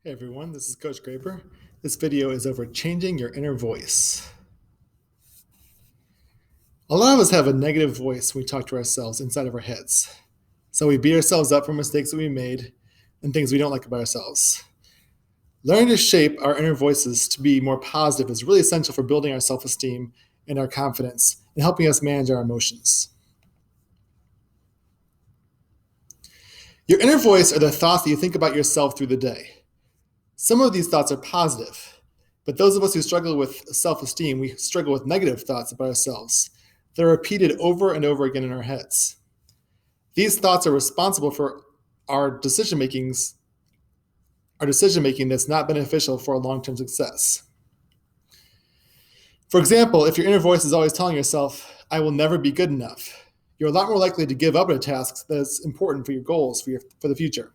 Hey everyone, this is Coach Graber. This video is over changing your inner voice. A lot of us have a negative voice when we talk to ourselves inside of our heads. So we beat ourselves up for mistakes that we made and things we don't like about ourselves. Learning to shape our inner voices to be more positive is really essential for building our self-esteem and our confidence and helping us manage our emotions. Your inner voice are the thoughts that you think about yourself through the day. Some of these thoughts are positive, but those of us who struggle with self-esteem, we struggle with negative thoughts about ourselves. They're repeated over and over again in our heads. These thoughts are responsible for our decision-making that's not beneficial for our long-term success. For example, if your inner voice is always telling yourself, I will never be good enough, you're a lot more likely to give up on a task that is important for your goals for the future.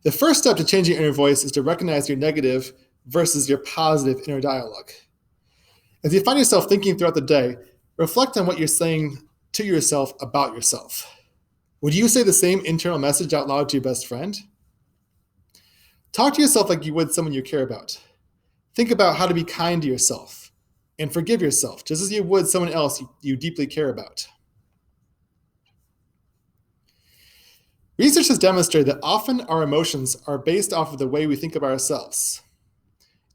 The first step to changing your inner voice is to recognize your negative versus your positive inner dialogue. As you find yourself thinking throughout the day, reflect on what you're saying to yourself about yourself. Would you say the same internal message out loud to your best friend? Talk to yourself like you would someone you care about. Think about how to be kind to yourself and forgive yourself, just as you would someone else you deeply care about. Research has demonstrated that often our emotions are based off of the way we think about ourselves.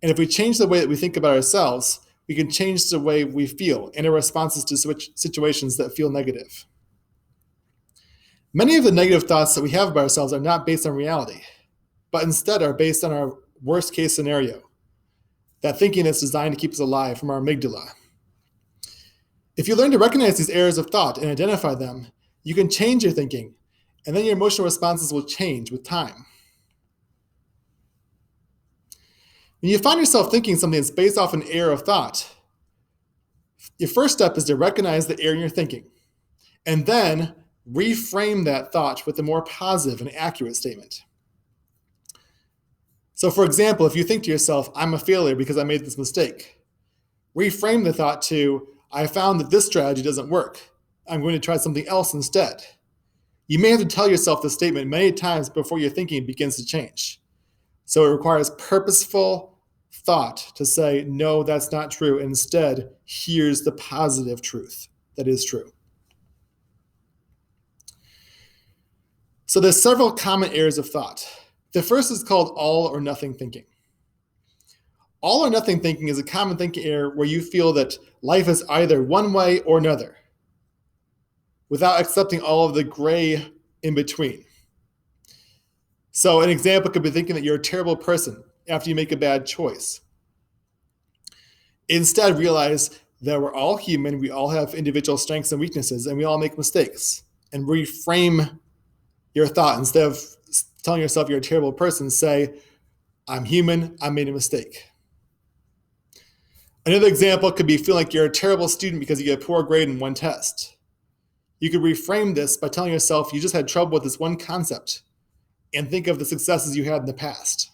And if we change the way that we think about ourselves, we can change the way we feel and our responses to situations that feel negative. Many of the negative thoughts that we have about ourselves are not based on reality, but instead are based on our worst case scenario, that thinking that's designed to keep us alive from our amygdala. If you learn to recognize these errors of thought and identify them, you can change your thinking, and then your emotional responses will change with time. When you find yourself thinking something that's based off an error of thought, your first step is to recognize the error in your thinking, and then reframe that thought with a more positive and accurate statement. So for example, if you think to yourself, I'm a failure because I made this mistake, reframe the thought to, I found that this strategy doesn't work. I'm going to try something else instead. You may have to tell yourself this statement many times before your thinking begins to change. So it requires purposeful thought to say, no, that's not true. Instead, here's the positive truth that is true. So there's several common errors of thought. The first is called all or nothing thinking. All or nothing thinking is a common thinking error where you feel that life is either one way or another, without accepting all of the gray in between. So an example could be thinking that you're a terrible person after you make a bad choice. Instead, realize that we're all human, we all have individual strengths and weaknesses, and we all make mistakes. And reframe your thought. Instead of telling yourself you're a terrible person, say, I'm human, I made a mistake. Another example could be feeling like you're a terrible student because you get a poor grade in one test. You could reframe this by telling yourself you just had trouble with this one concept and think of the successes you had in the past.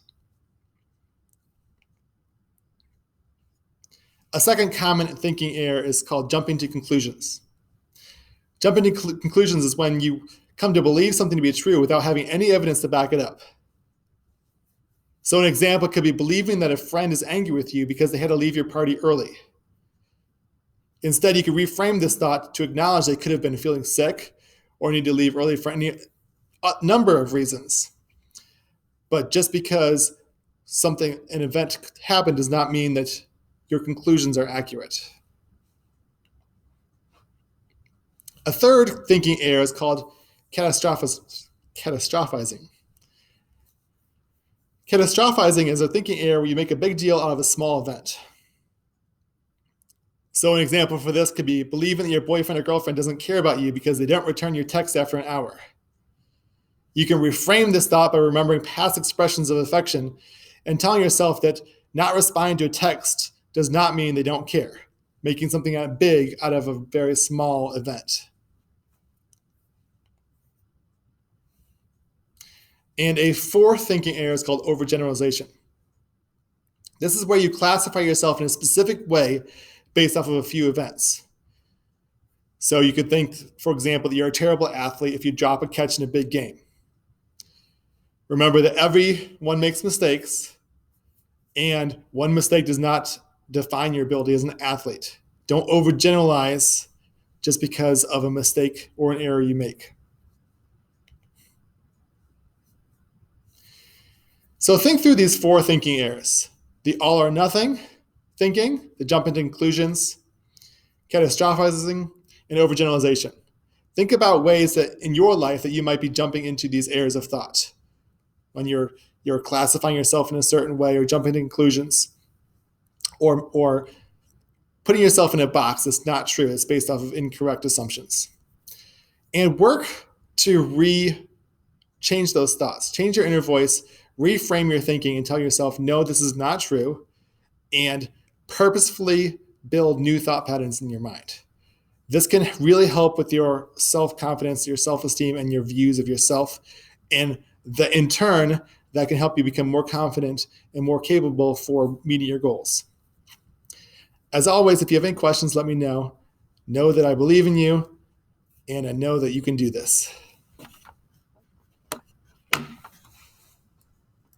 A second common thinking error is called jumping to conclusions. Jumping to conclusions is when you come to believe something to be true without having any evidence to back it up. So an example could be believing that a friend is angry with you because they had to leave your party early. Instead, you could reframe this thought to acknowledge they could have been feeling sick or need to leave early for any number of reasons. But just because an event happened does not mean that your conclusions are accurate. A third thinking error is called catastrophizing. Catastrophizing is a thinking error where you make a big deal out of a small event. So an example for this could be believing that your boyfriend or girlfriend doesn't care about you because they don't return your text after an hour. You can reframe this thought by remembering past expressions of affection and telling yourself that not responding to a text does not mean they don't care, making something big out of a very small event. And a fourth thinking error is called overgeneralization. This is where you classify yourself in a specific way based off of a few events. So you could think, for example, that you're a terrible athlete if you drop a catch in a big game. Remember that everyone makes mistakes, and one mistake does not define your ability as an athlete. Don't overgeneralize just because of a mistake or an error you make. So think through these 4 thinking errors: the all or nothing thinking, the jump into conclusions, catastrophizing, and overgeneralization. Think about ways that in your life that you might be jumping into these errors of thought when you're classifying yourself in a certain way, or jumping to conclusions, or putting yourself in a box that's not true. It's based off of incorrect assumptions. And work to change those thoughts. Change your inner voice, reframe your thinking, and tell yourself, no, this is not true, and purposefully build new thought patterns in your mind. This can really help with your self-confidence, your self-esteem, and your views of yourself. And in turn, that can help you become more confident and more capable for meeting your goals. As always, if you have any questions, let me know. Know that I believe in you, and I know that you can do this.